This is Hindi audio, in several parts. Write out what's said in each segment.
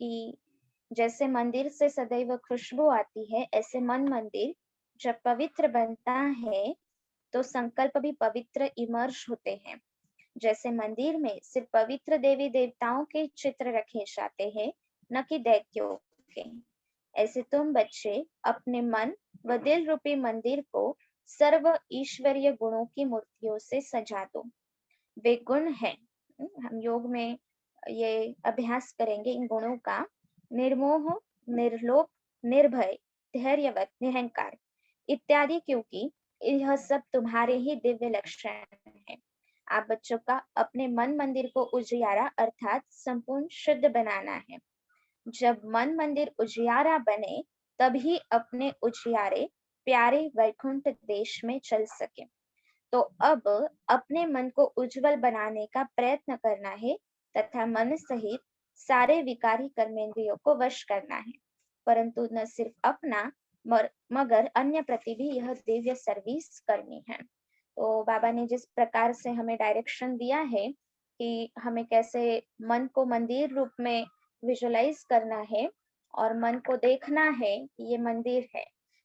कि जैसे मंदिर से सदैव खुशबू आती है, ऐसे मन मंदिर जब पवित्र बनता है, तो संकल्प भी पवित्र इमर्ज होते हैं। जैसे मंदिर में सिर्फ पवित्र देवी देवताओं के चित्र रखे जाते हैं, न कि दैत्यों के। ऐसे तुम बच्चे अपने मन व दिल रूपी मंदिर को सर्व ईश्वरीय गुणों की मूर्तियों से सजा दो। वे गुण हैं, हम योग में ये अभ्यास करेंगे इन गुणों का। निर्मोह, निर्लोभ, निर्भय, धैर्यवत, निरहंकार इत्यादि, क्योंकि यह सब तुम्हारे ही दिव्य लक्षण हैं। आप बच्चों का अपने मन मंदिर को उजियारा अर्थात संपूर्ण शुद्ध बनाना है। जब मन मंदिर उजियारा बने, तभी अपने उजियारे प्यारे वैकुंठ देश में चल सके। तो अब अपने मन को उज्जवल बनाने का प्रयत्न करना है तथा मन सहित सारे विकारी कर्मेंद्रियों को वश करना है, परंतु न सिर्फ अपना मगर अन्य प्रति भी यह दिव्य सर्विस करनी है। तो बाबा ने जिस प्रकार से हमें डायरेक्शन दिया है कि हमें कैसे मन को मंदिर रूप में विजुअलाइज करना है और मन को देखना है कि ये मंदिर है।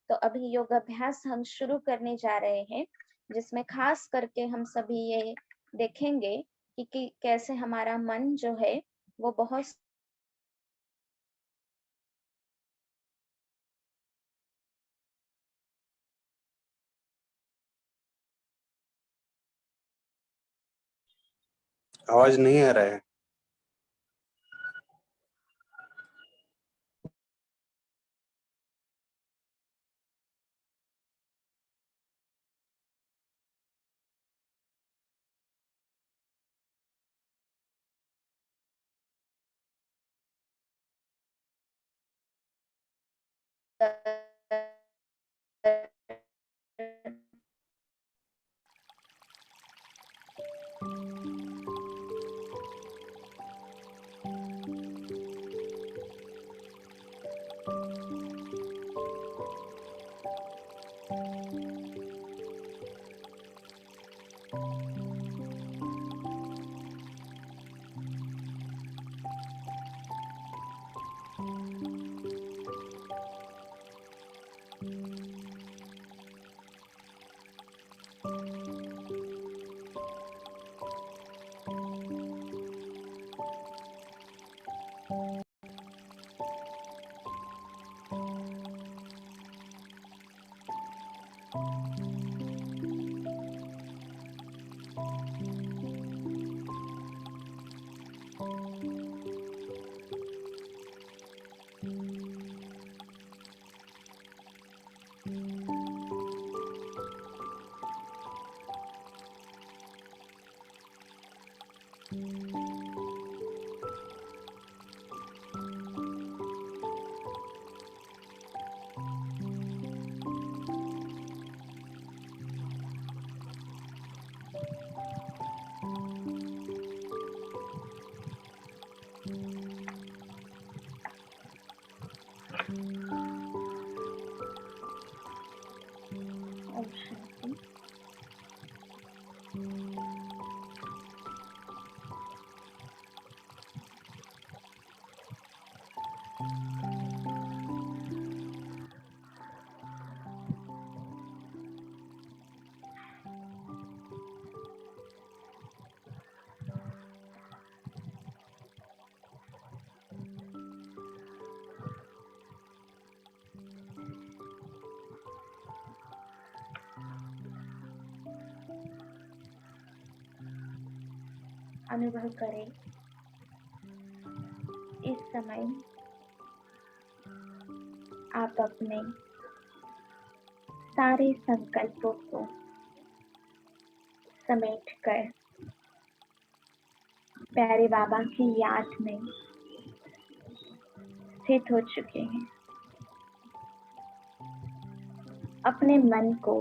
तो अभी योग अभ्यास हम शुरू करने जा रहे हैं, जिसमें खास करके हम सभी ये देखेंगे कि कैसे हमारा मन जो है वो बहुत आवाज नहीं आ रहा है। अनुभव करें इस समय आप अपने सारे संकल्पों को समेट कर प्यारे बाबा की याद में स्थित हो चुके हैं। अपने मन को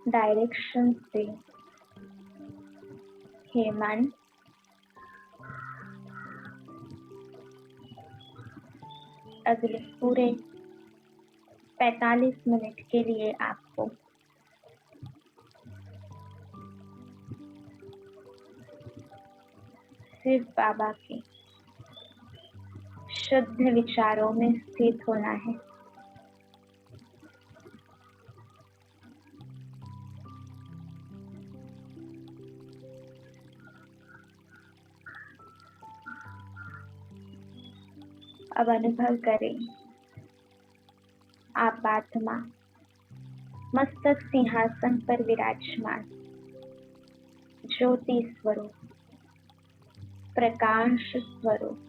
डायरेक्शन से, हे मन, अगले पूरे 45 मिनट के लिए आपको सिर्फ बाबा के शुद्ध विचारों में स्थित होना है। अब अनुभव करें, आप आत्मा मस्तक सिंहासन पर विराजमान, ज्योति स्वरूप, प्रकाश स्वरूप,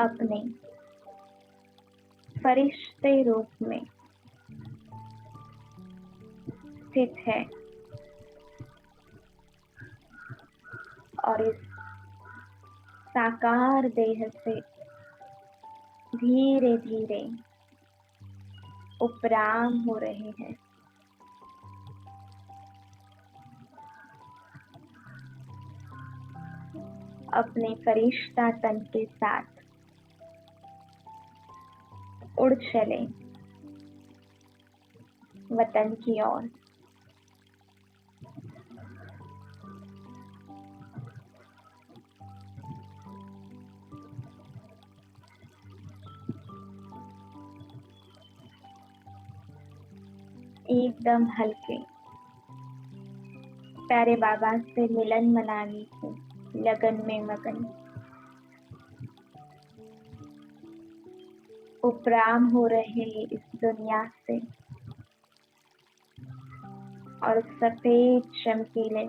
अपने फरिश्ते रूप में स्थित है और इस साकार देह से धीरे धीरे उपराम हो रहे हैं। अपने फरिश्ता तन के साथ उड़ चले वतन की ओर। एकदम हल्के, प्यारे बाबा से मिलन मनाने की लगन में मगन, उपराम हो रहे इस दुनिया से और सफेद चमकीले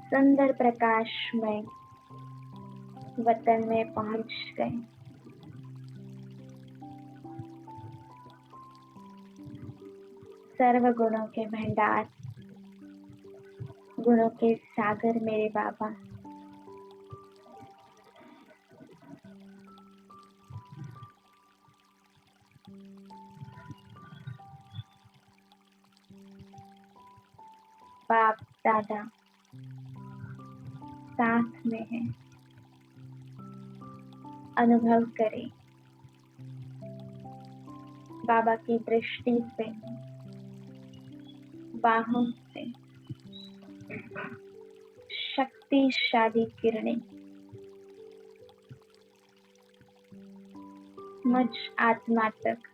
सुंदर प्रकाश में वतन में पहुंच गए। सर्व गुणों के भंडार, गुणों के सागर मेरे बाबा, बाप दादा साथ में है। अनुभव करें, बाबा की दृष्टि से, बाहों से शक्तिशाली किरणें मुझ आत्मा तक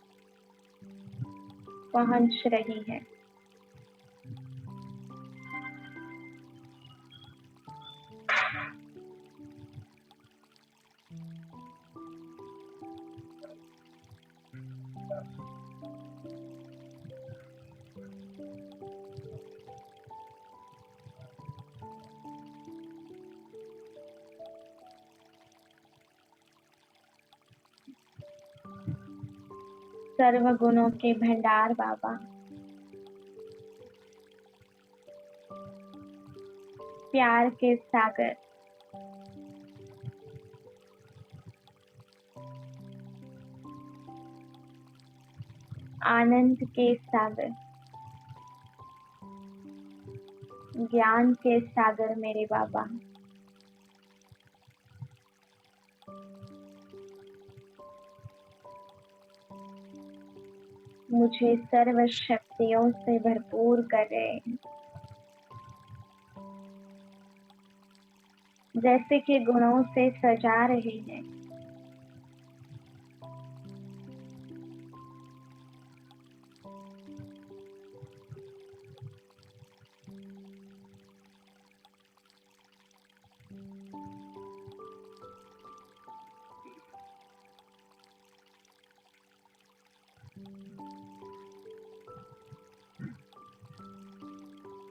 पहुंच रही है। सर्व गुणों के भंडार बाबा, प्यार के सागर, आनंद के सागर, ज्ञान के सागर मेरे बाबा, मुझे सर्व शक्तियों से भरपूर कर रहे हैं। जैसे कि गुणों से सजा रहे हैं।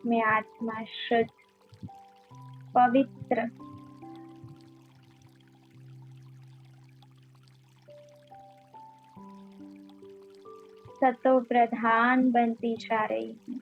मैं आत्मा शुद्ध, पवित्र, सतो प्रधान बनती जा रही हूँ।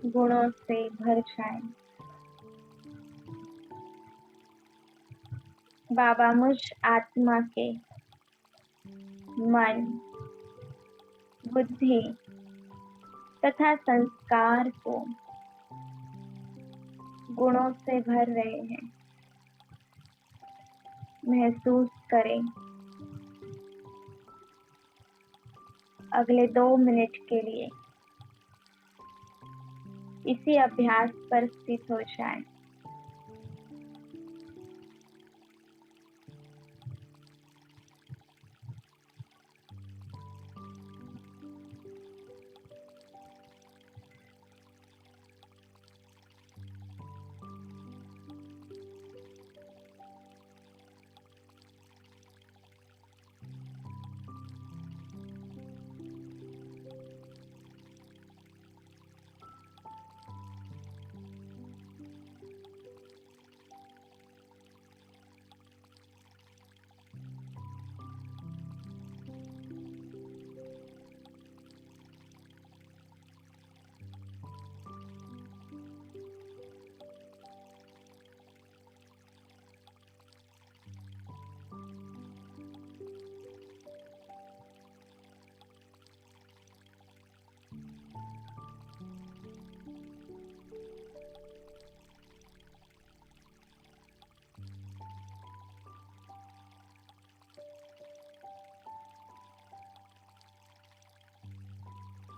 गुणों से भर जाए। बाबा मुझ आत्मा के मन, बुद्धि तथा संस्कार को गुणों से भर रहे हैं। महसूस करें। अगले 2 मिनट के लिए इसी अभ्यास पर स्थित हो जाएं।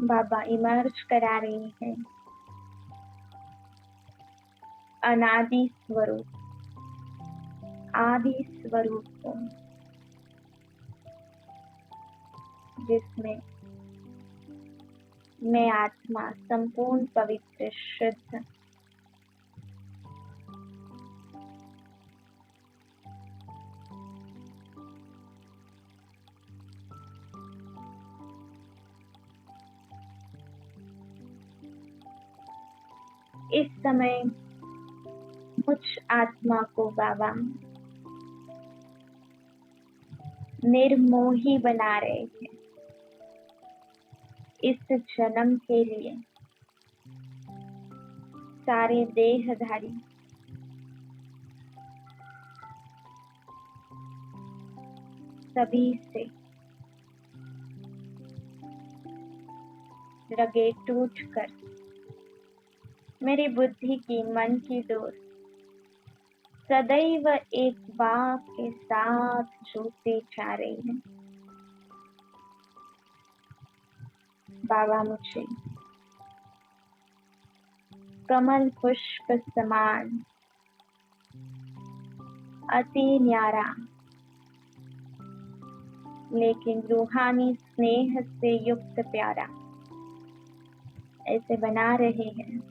बाबा इमर्ज करा रहे हैं अनादि स्वरूप, आदि स्वरूप को, जिसमें मैं आत्मा संपूर्ण पवित्र शुद्ध इस समय मुझ आत्मा को बाबा निर्मोही बना रहे हैं इस जन्म के लिए। सारे देहधारी सभी से रगे टूटकर मेरी बुद्धि की, मन की डोर सदैव एक बाप के साथ जोड़ते जा रही है। बाबा मुझे कमल पुष्प समान अति न्यारा लेकिन रूहानी स्नेह से युक्त प्यारा ऐसे बना रहे हैं।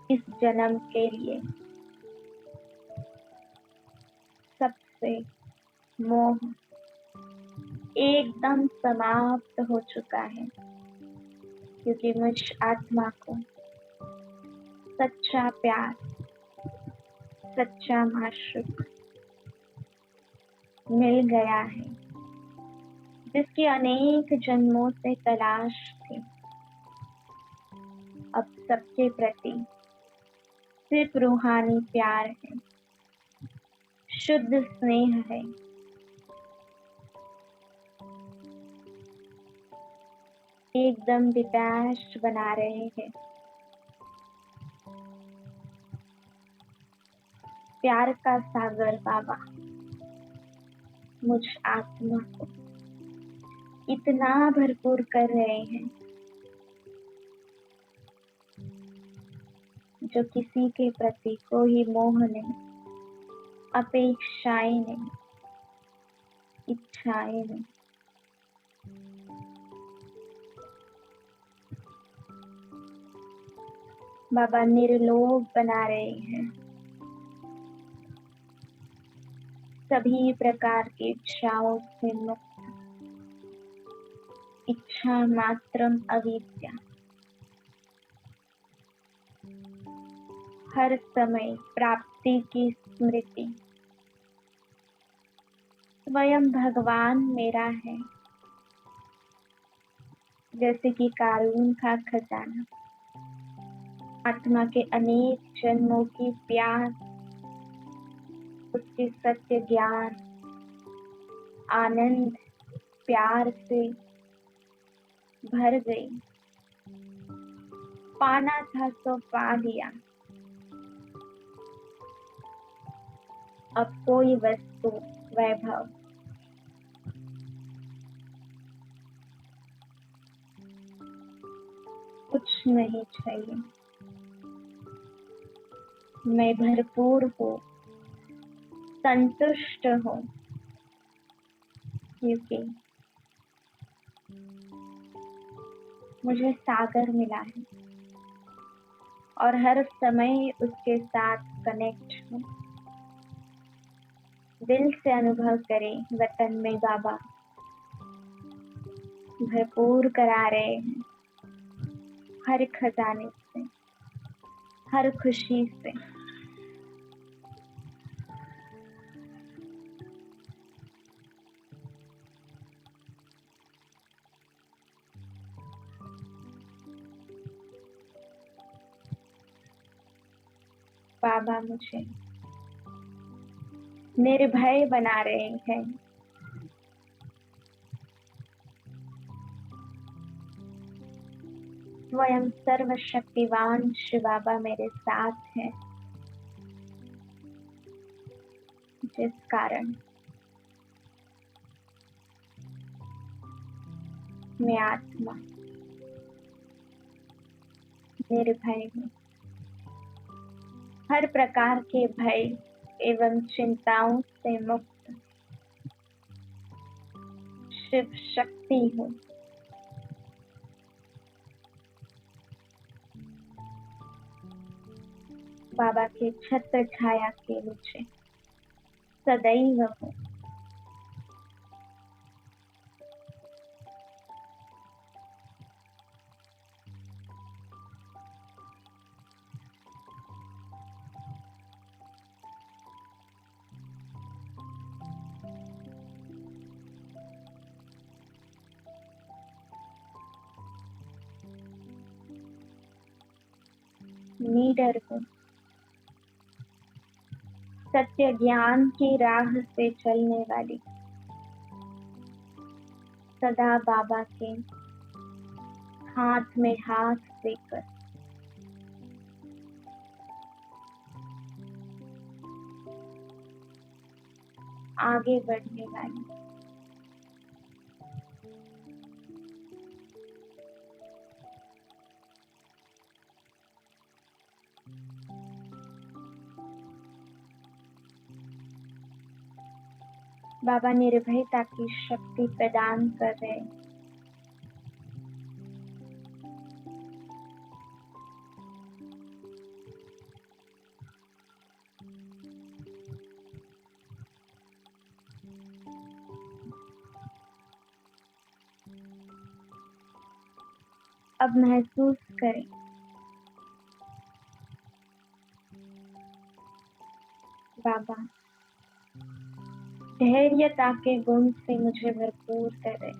इस जन्म के लिए सबसे मोह एकदम समाप्त हो चुका है, क्योंकि मुझ आत्मा को सच्चा प्यार, सच्चा माशूक मिल गया है, जिसकी अनेक जन्मों से तलाश थी। अब सबके प्रति सिर्फ रूहानी प्यार है, शुद्ध स्नेह है। एकदम डिटैच्ड बना रहे हैं। प्यार का सागर बाबा मुझ आत्मा को इतना भरपूर कर रहे हैं, जो किसी के प्रति कोई मोह नहीं, अपेक्षाएं नहीं, इच्छाएं नहीं। बाबा निर्लोभ बना रहे हैं, सभी प्रकार की इच्छाओं से मुक्त, इच्छा मात्रम अविद्या। हर समय प्राप्ति की स्मृति, स्वयं भगवान मेरा है, जैसे कि कारून का खजाना। आत्मा के अनेक जन्मों की प्यास, उसके सत्य ज्ञान, आनंद, प्यार से भर गई। पाना था तो पा लिया। अब कोई वस्तु, वैभव, कुछ नहीं चाहिए। मैं भरपूर हूँ, संतुष्ट हूँ, क्योंकि मुझे सागर मिला है और हर समय उसके साथ कनेक्ट हूँ। दिल से अनुभव करें, वतन में बाबा भरपूर करा रहे हैं, हर खजाने से, हर खुशी से। बाबा मुझे निर्भय बना रहे हैं। स्वयं सर्वशक्तिवान शिव बाबा मेरे साथ है, जिस कारण मैं आत्मा निर्भय हूँ। हर प्रकार के भय एवं चिंताओं से मुक्त शिव शक्ति हूँ। बाबा के छत्र छाया के नीचे सदैव हूँ। नीडर हूँ, सत्य ज्ञान की राह से चलने वाली, सदा बाबा के हाथ में हाथ देकर आगे बढ़ने वाली। बाबा निर्भयता की शक्ति प्रदान कर रहे हैं। अब महसूस करें, बाबा धैर्यता के गुण से मुझे भरपूर करे।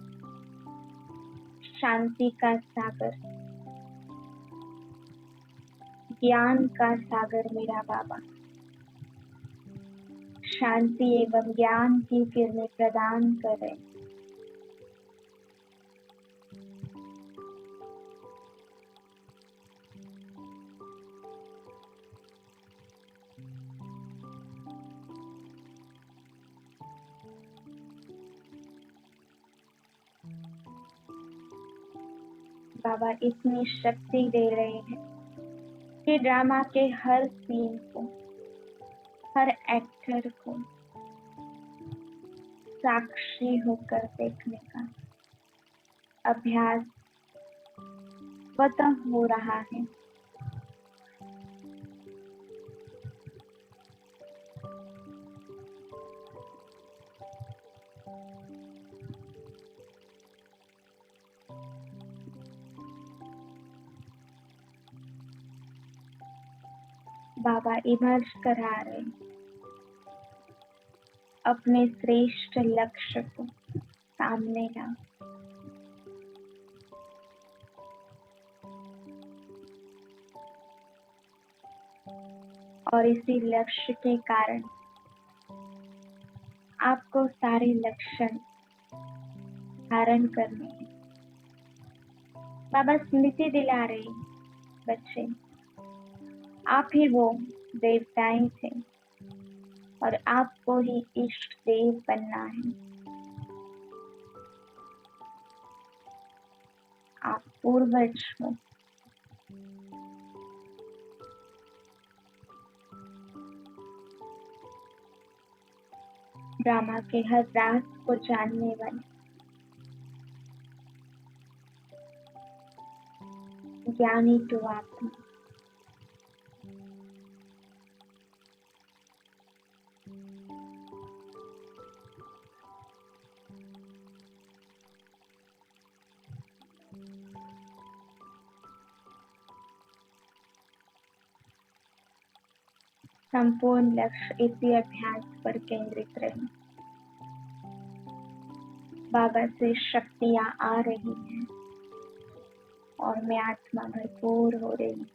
शांति का सागर, ज्ञान का सागर मेरा बाबा। शांति एवं ज्ञान की किरणें प्रदान करे। बाबा इतनी शक्ति दे रहे हैं कि ड्रामा के हर सीन को, हर एक्टर को साक्षी होकर देखने का अभ्यास स्वतः हो रहा है। बाबा इमर्ज करा रहे अपने श्रेष्ठ लक्ष्य को सामने ला। और इसी लक्ष्य के कारण आपको सारे लक्षण धारण करने हैं। बाबा स्मृति दिला रहे बच्चे, आप ही वो देवताएं थे और आपको ही इष्ट देव बनना है। आप पूर्वज हो। ब्रह्मा के हर राज को जानने वाले ज्ञानी तो आप हैं। संपूर्ण लक्ष्य इसी अभ्यास पर केंद्रित रहे। बाबा से शक्तियां आ रही हैं और मैं आत्मा भरपूर हो रही हूँ।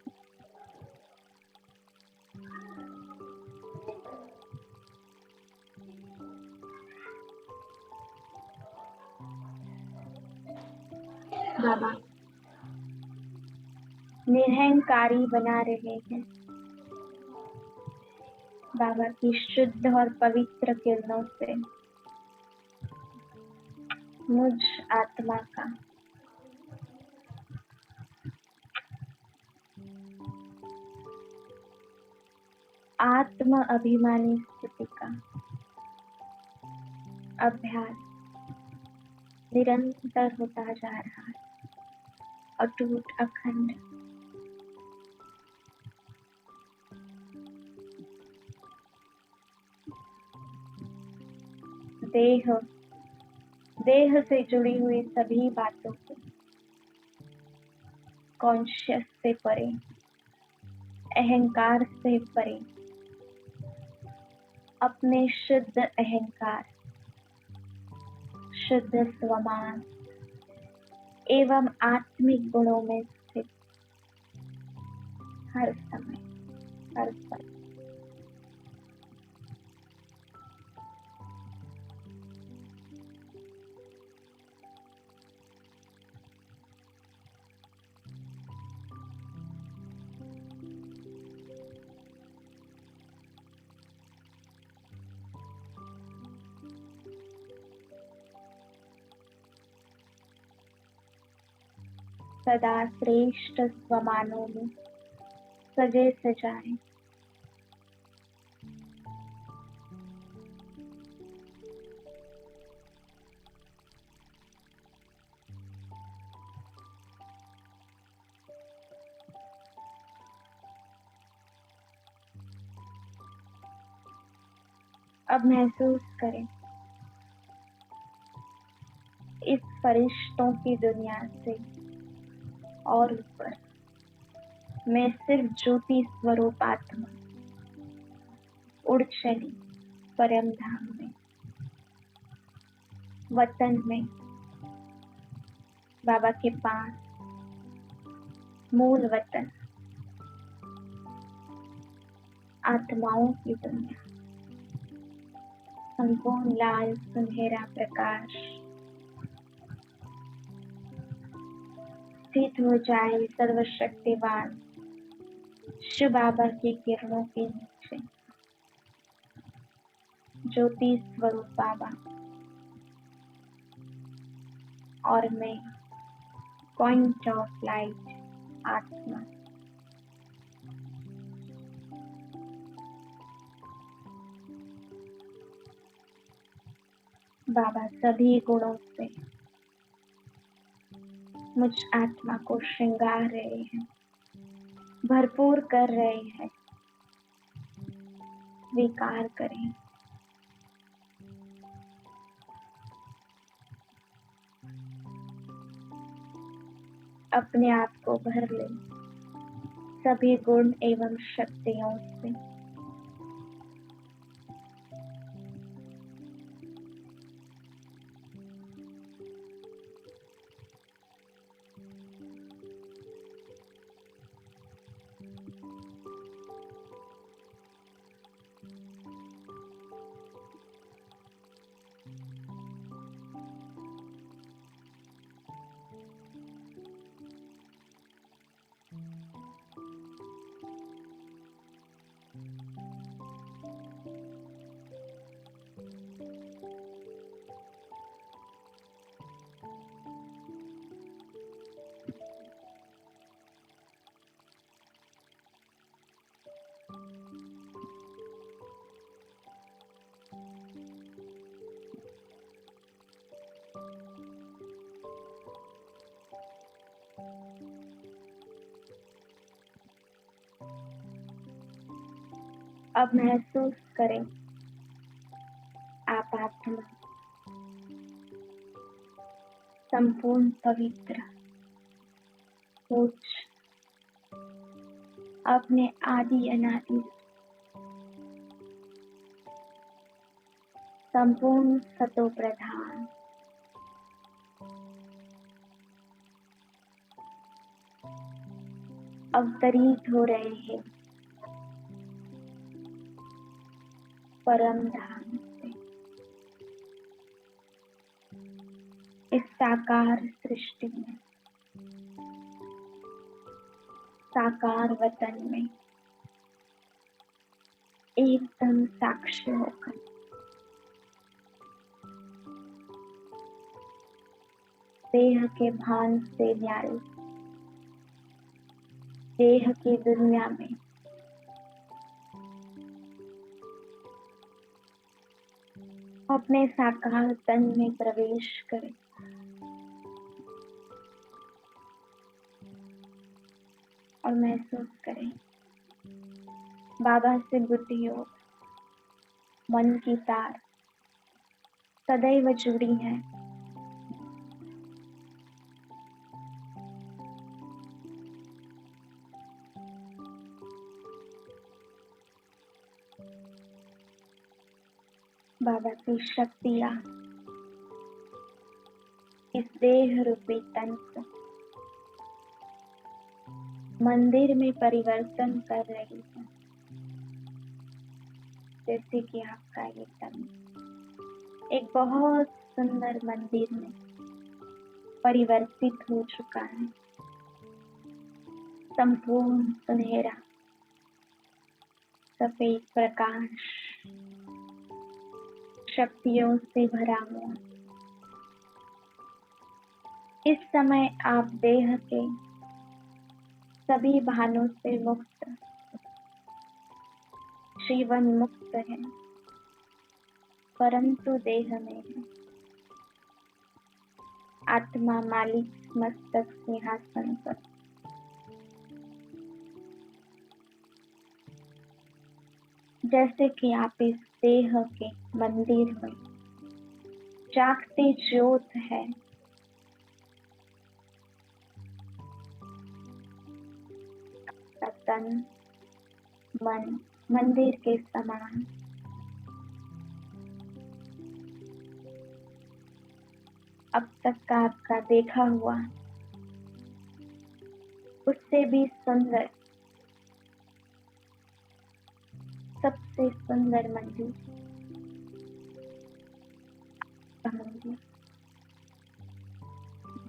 बाबा निरहंकारी बना रहे हैं। बाबा की शुद्ध और पवित्र किरणों से मुझ आत्मा का आत्म अभिमानी स्थिति का अभ्यास निरंतर होता जा रहा है, अटूट अखंड। देह से जुड़ी हुई सभी बातों को कॉन्शियस से परे, अहंकार से परे, अपने शुद्ध अहंकार, शुद्ध स्वमान एवं आत्मिक गुणों में स्थित हर समय, हर पल सदा श्रेष्ठ स्वमानों में सजे सजाए। अब महसूस करें इस फरिश्तों की दुनिया से और ऊपर मैं सिर्फ ज्योति स्वरूप आत्मा उड़ चली परम धाम में, वतन में, बाबा के पास, मूल वतन, आत्माओं की दुनिया। संपूर्ण लाल सुनहरा प्रकाश स्थित हो जाए सर्वशक्तिवान शिव बाबा की किरणों के नीचे। ज्योति स्वरूप बाबा और मैं पॉइंट ऑफ लाइट आत्मा। बाबा सभी गुणों से मुझ आत्मा को श्रृंगार रहे हैं, भरपूर कर रहे हैं। स्वीकार करें अपने आप को भर ले सभी गुण एवं शक्तियों से। अब महसूस करें आप आत्मा संपूर्ण पवित्र सोच अपने आदि अनादि संपूर्ण सतो प्रधान अवतरित हो रहे हैं परम धाम से, इस साकार सृष्टि में, साकार वतन में एकदम साक्षी होकर देह के भान से न्यारे देह की दुनिया में अपने साकार तन में प्रवेश करें और महसूस करें बाबा से बुद्धि योग मन की तार सदैव जुड़ी है। बाबा की शक्तियाँ इस देह रूपी तन को मंदिर में परिवर्तन कर रही है, जैसे कि आपका ये तन एक बहुत सुंदर मंदिर में परिवर्तित हो चुका है। संपूर्ण सुनहरा सफेद प्रकाश शक्तियों से भरा हुआ। इस समय आप देह के सभी भानों से मुक्त जीवन मुक्त है, परंतु देह में है। आत्मा मालिक मस्तक सिंहासन पर जैसे कि आप इस देह के मंदिर में जागती ज्योत है। तन मन मंदिर के समान अब तक का आपका देखा हुआ उससे भी सुंदर, सबसे सुंदर मंदिर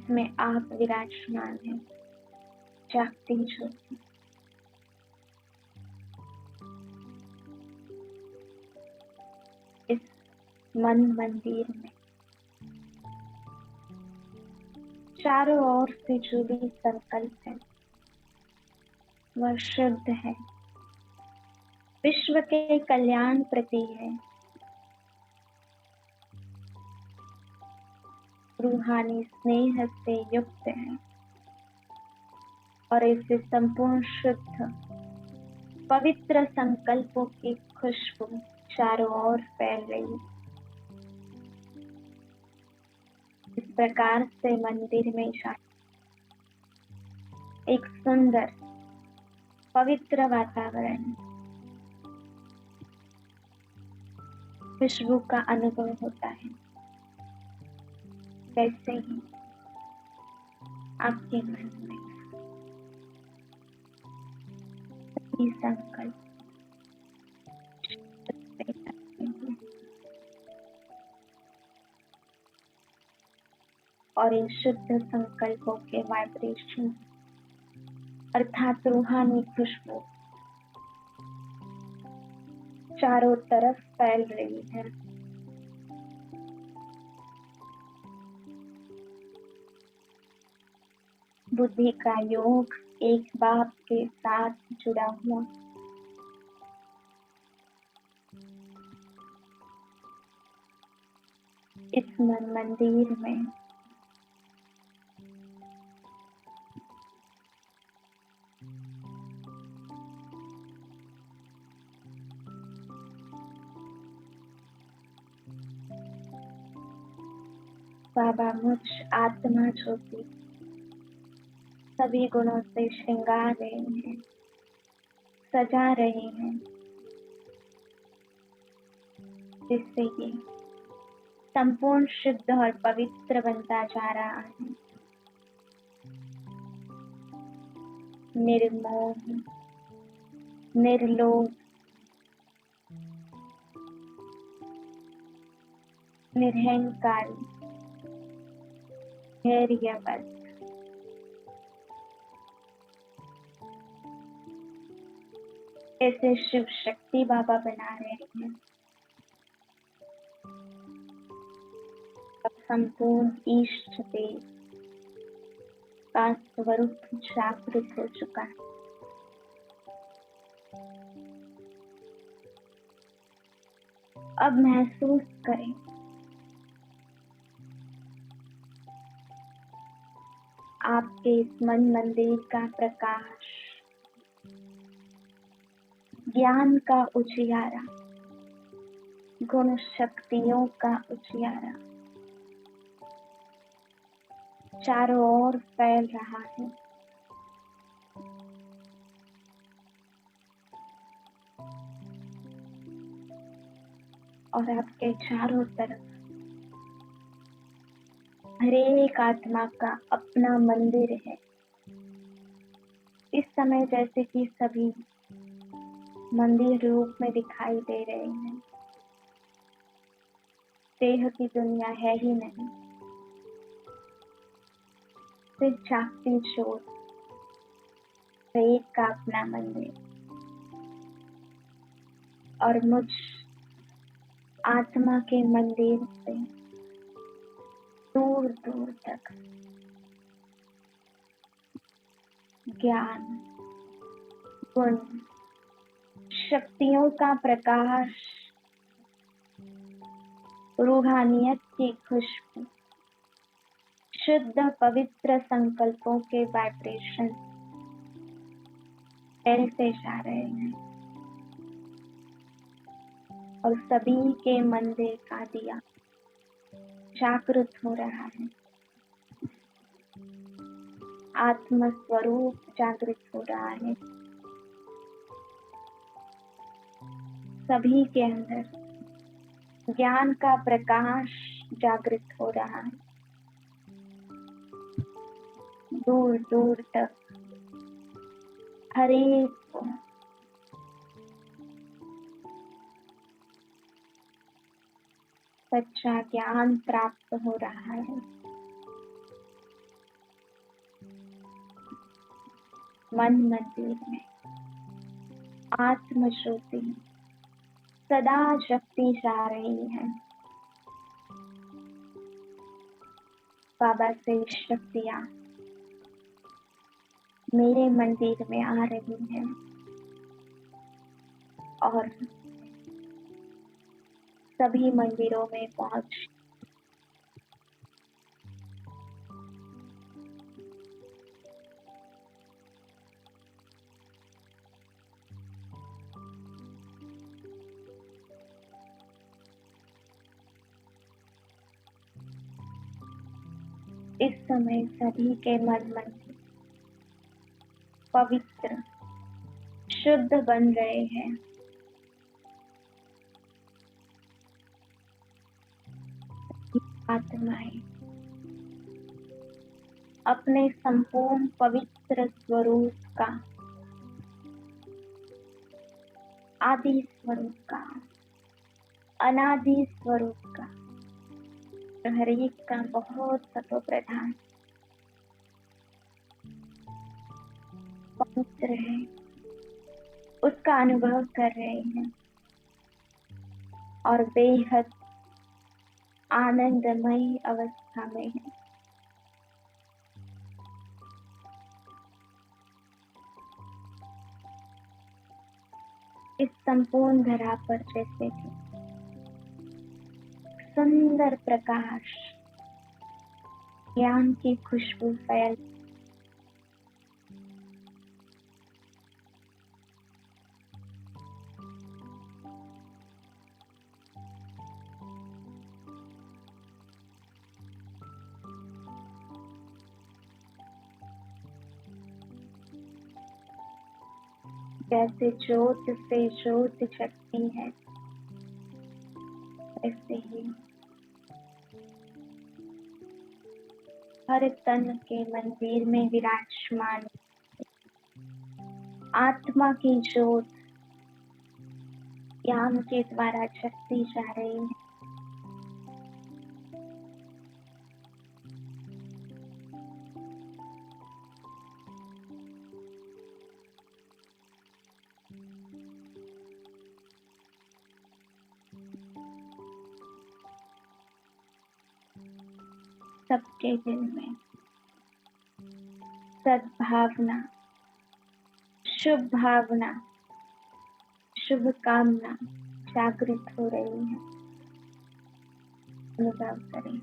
जिसमें आप विराजमान हैं, जागती ज्योति। इस मन मंदिर में चारों ओर से जो भी संकल्प है वह शुद्ध है, विश्व के कल्याण प्रति है, रूहानी स्नेह से युक्त है और इससे संपूर्ण शुद्ध पवित्र संकल्पों की खुशबू चारों ओर फैल रही है। इस प्रकार से मंदिर में जाए। एक सुंदर पवित्र वातावरण, खुशबू का अनुभव होता है। वैसे ही आपके मन में सभी संकल्प और इन शुद्ध संकल्पों के वाइब्रेशन अर्थात रूहानी खुशबू चारों तरफ फैल रही है। बुद्धि का योग एक बाप के साथ जुड़ा हुआ, इस मन मंदिर में बाबा मुझ आत्मा ज्योति सभी गुणों से श्रृंगार रहे हैं, सजा रहे हैं, जिससे ये संपूर्ण शुद्ध और पवित्र बनता जा रहा है। निर्मोह, निर्लोभ, निरहंकारी, धैर्यवत, ऐसे शिव शक्ति बाबा बना रहे हैं। अब संपूर्ण इष्ट देव का स्वरूप जागृत हो चुका है। अब महसूस करें आपके इस मन मंदिर का प्रकाश, ज्ञान का उजियारा, गुण शक्तियों का उजियारा चारों ओर फैल रहा है। और आपके चारों तरफ हर एक आत्मा का अपना मंदिर है। इस समय जैसे कि सभी मंदिर रूप में दिखाई दे रहे हैं। देह की दुनिया है ही नहीं, सिर्फ जागती ज्योत, एक का अपना मंदिर। और मुझ आत्मा के मंदिर से दूर दूर तक ज्ञान, गुण, शक्तियों का प्रकाश, रूहानियत की खुशबू, शुद्ध पवित्र संकल्पों के वाइब्रेशन फैलते जा रहे हैं। और सभी के मंदिर का दिया जागृत हो रहा है। आत्म स्वरूप जागृत हो रहा है। सभी के अंदर ज्ञान का प्रकाश जागृत हो रहा है। दूर दूर तक हर एक को सच्चा ज्ञान प्राप्त हो रहा है। मन मंदिर में आत्म ज्योति सदा जगती जा रही है। बाबा से शक्तियाँ मेरे मंदिर में आ रही हैं और सभी मंदिरों में पहुंच इस समय सभी के मन मंदिर पवित्र शुद्ध बन रहे हैं। आत्माएं अपने संपूर्ण पवित्र स्वरूप का, आदि स्वरूप का, अनादि स्वरूप का, जो हर एक का बहुत सत्व प्रधान पवित्र है, उसका अनुभव कर रहे हैं और बेहद आनंदमयी अवस्था में है। इस संपूर्ण धरा पर जैसे कि सुंदर प्रकाश, ज्ञान की खुशबू फैल, जैसे ज्योत से ज्योत जगती है, ऐसे ही हर तन के मंदिर में विराजमान आत्मा की ज्योत ज्ञान के द्वारा जगती जा रही है। सबके दिल में सद्भावना, शुभ भावना, शुभ कामना जागृत हो रही है। अनुभव करें।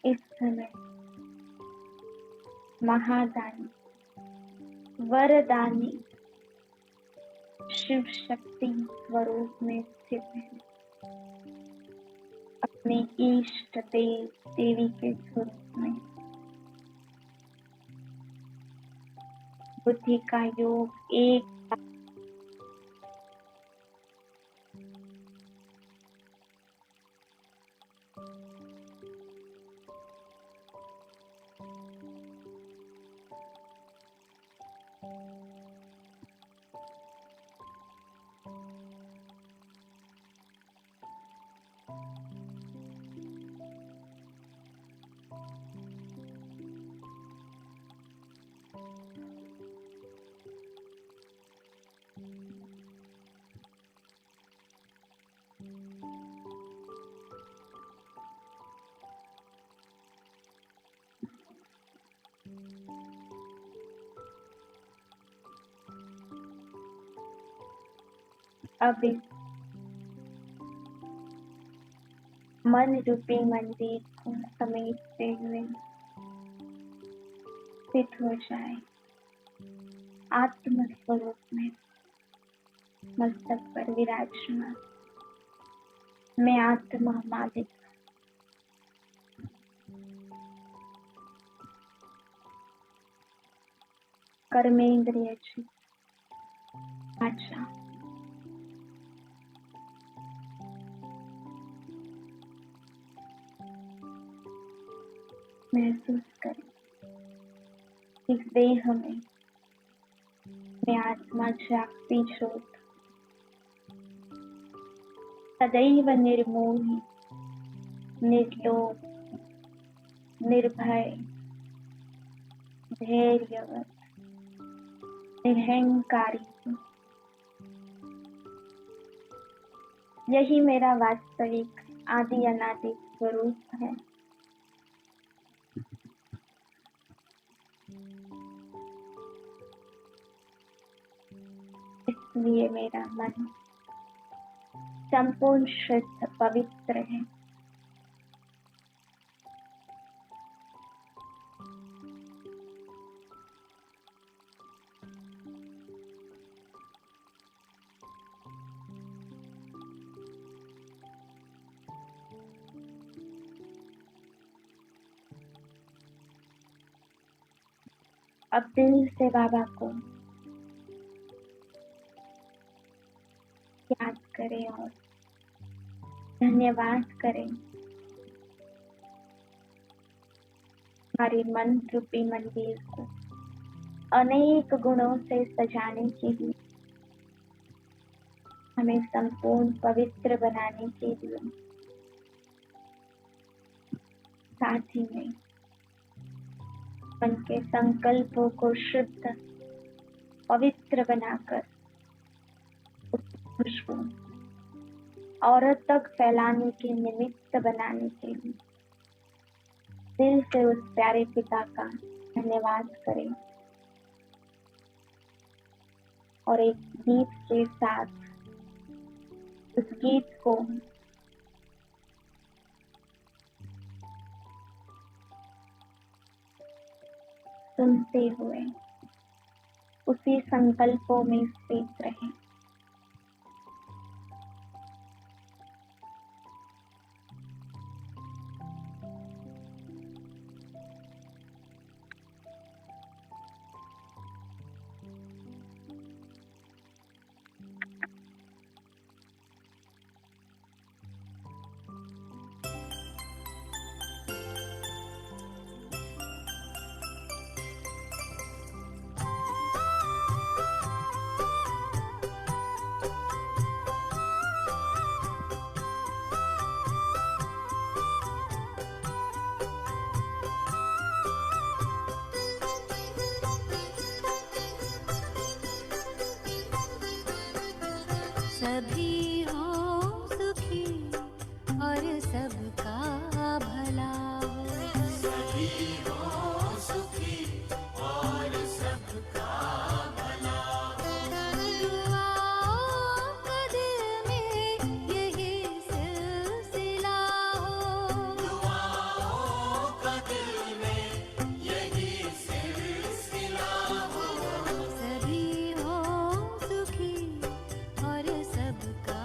इस समय महादानी, वरदानी शिव शक्ति स्वरूप में स्थित है, अपने इष्ट देव देवी के स्वरूप में। बुद्धि का योग एक अब इस मन रूपी मंदिर को समेटते हुए स्थित हो जाए आत्म स्वरूप में, मस्तक पर विराजमान। मैं आत्मा मालिक, कर्मेंद्रिय चित्त अच्छा महसूस करें। इस देह में मैं आत्मा जागती ज्योत सदैव निर्मोही, निर्लोभ, निर्भय, धैर्यवत, निरहंकारी हूँ। यही मेरा वास्तविक आदि अनादि स्वरूप है। इसलिए मेरा मन संपूर्ण शुद्ध पवित्र है। अब दिल से बाबा को याद करें और धन्यवाद करें हमारे मन रूपी मंदिर को अनेक गुणों से सजाने के लिए, हमें संपूर्ण पवित्र बनाने के लिए, साथ ही में मन के संकल्पों को शुद्ध पवित्र बनाकर उस खुशबू औरत तक फैलाने के निमित्त बनाने के लिए दिल से उस प्यारे पिता का धन्यवाद करें और एक गीत के साथ उस गीत को सुनते हुए उसी संकल्पों में स्थित रहें। सभी हो सुखी और सबका भला हो। सभी हो सुखी और सबका भला हो। दुआओं का दिल में यही सिलसिला हो। दुआओं का दिल में यही सिलसिला हो। सभी हो सुखी और सबका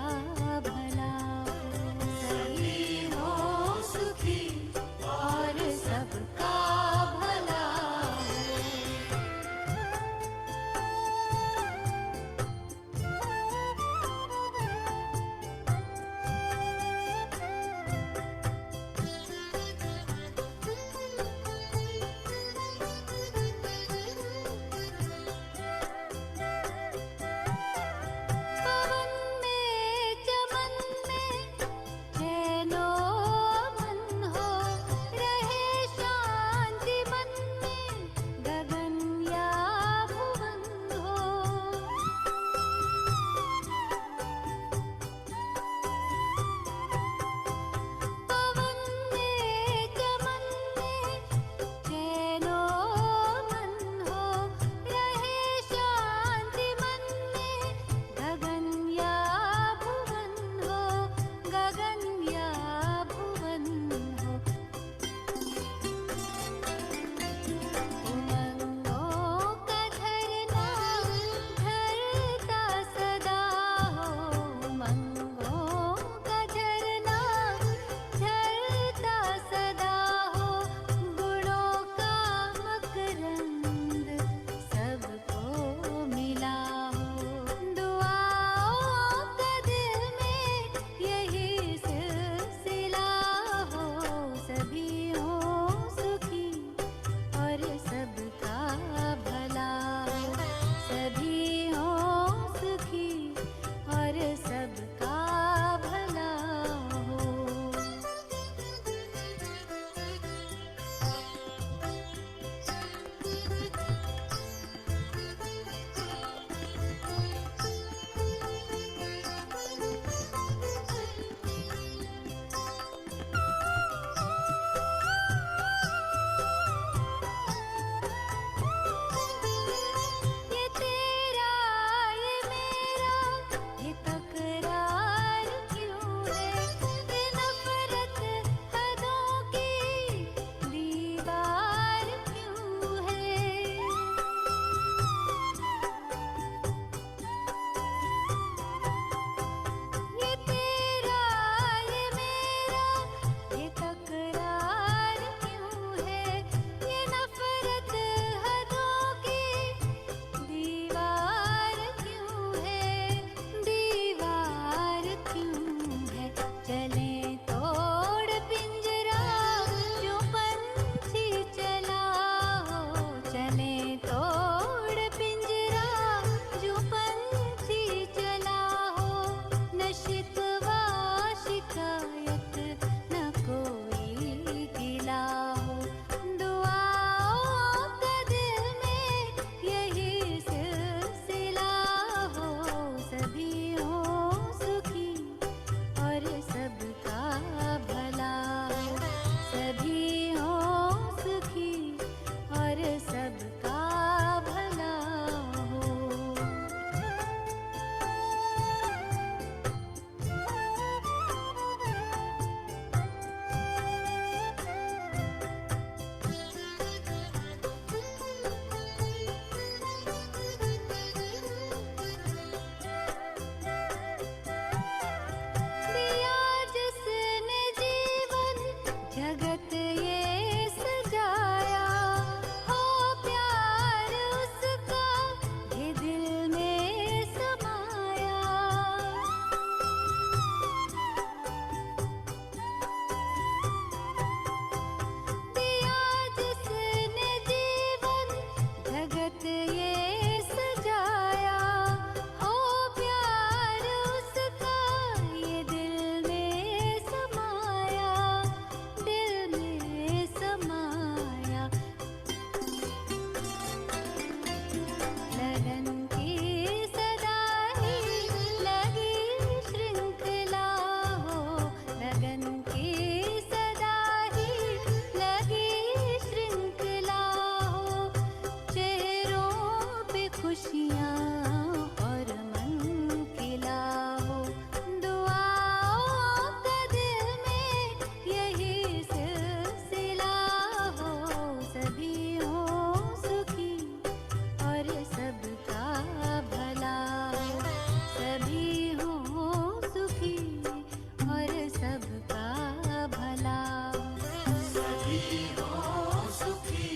सभी हो सुखी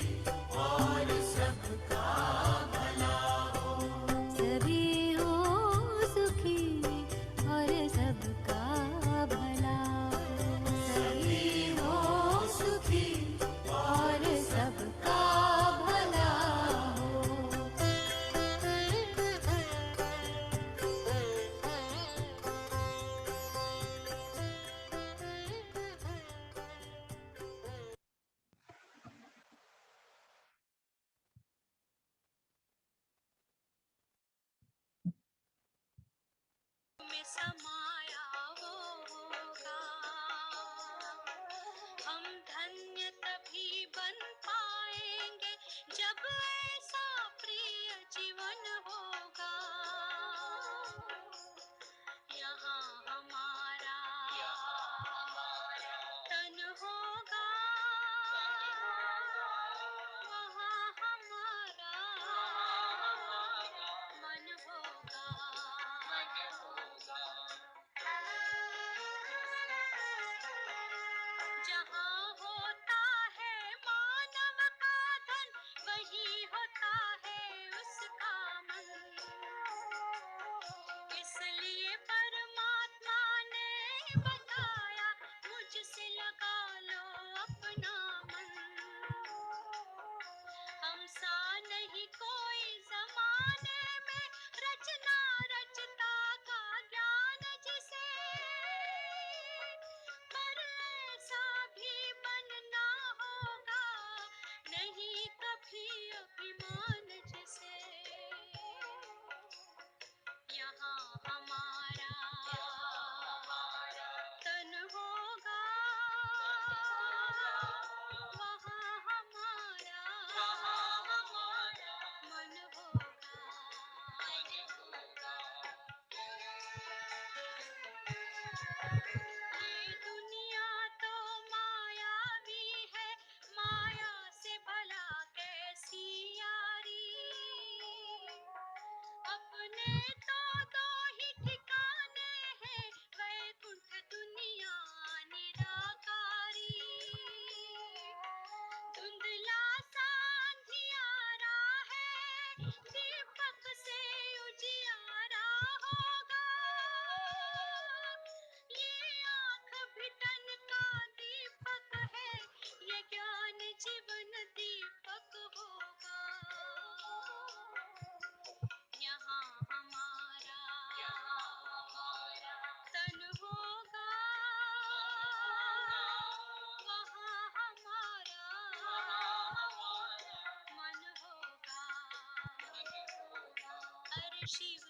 और सबका भला हो। सभी हो सुखी और सबका भला हो। में समाया वो होगा, हम धन्य तभी बन पाएंगे जब ऐसा प्रिय जीवन होगा। यहाँ हमारा तन होगा, वहाँ हमारा मन होगा। जहाँ होता है मानव का धन, वही होता है उसका मन। इसलिए परमात्मा ने बताया, मुझसे लगा लो अपना मन। हम सा नहीं कोई जमाने में, रचना रचता का ज्ञान जिसे, पर ऐसा भी बनना होगा, नहीं कभी अभिमान जिसे। यहाँ हमारा तन होगा, वहाँ हमारा मन होगा। ये दुनिया तो मायावी है, माया से भला कैसी यारी। अपने तो दो ही ठिकाने हैं, वैकुंठ दुनिया निराकारी। धुंधला सा अंधियारा है, दीपक से उजियारा होगा। ये आँख भी तन का दीपक है, ये ज्ञान जीवन दीपक होगा। यहाँ हमारा तन होगा, वहाँ हमारा मन होगा। हर शिव